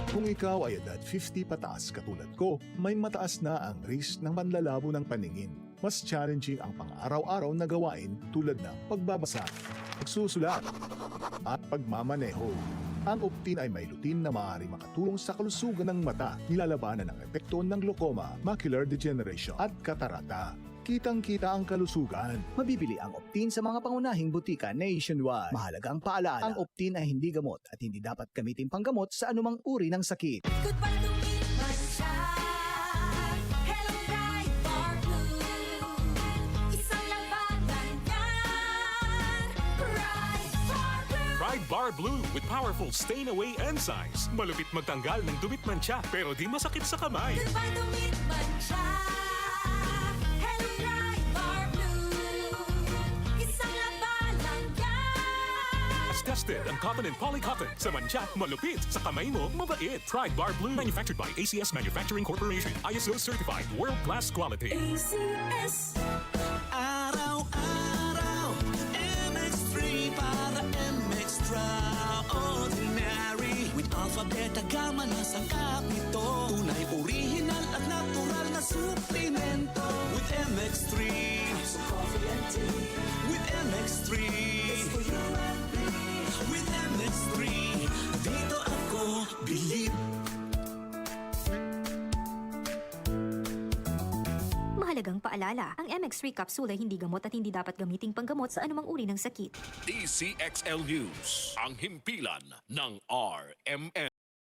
Kung ikaw ay edad 50 pataas katulad ko, may mataas na ang risk ng panlalabo ng paningin. Mas challenging ang pang-araw-araw na gawain tulad ng pagbabasa, pagsusulat, at pagmamaneho. Ang Optin ay may lutin na maaari makatulong sa kalusugan ng mata, nilalabanan ang epekto ng glaucoma, macular degeneration at katarata. Kitang-kita ang kalusugan. Mabibili ang Optin sa mga pangunahing butika nationwide. Mahalagang paalala, ang Optin ay hindi gamot at hindi dapat gamitin panggamot sa anumang uri ng sakit. Goodbye lumipas siya. Hello Bright Bar Blue. Isang labanan yan. Bright Bar Blue. Pride Bar Blue with powerful stain-away enzymes. Malupit magtanggal ng dumit mancha pero di masakit sa kamay. Goodbye lumipas siya. Hello Bright Bar Blue. Isang labanan yan. As tested ang cotton and polycotton. Sa mancha, malupit. Sa kamay mo, mabait. Pride Bar Blue. Manufactured by ACS Manufacturing Corporation. ISO certified. World-class quality. ACS. Araw-araw, MX3 para MX-Traordinary. With alpha, beta, gamma na sangkap nito. Tunay, original at natural na suplemento. With MX3, so coffee and tea. With MX3, it's for you and me. With MX3, dito ako believe. Mahalagang paalala, ang MX3 capsule ay hindi gamot at hindi dapat gamiting panggamot sa anumang uri ng sakit. DCXL News, ang himpilan ng RMN.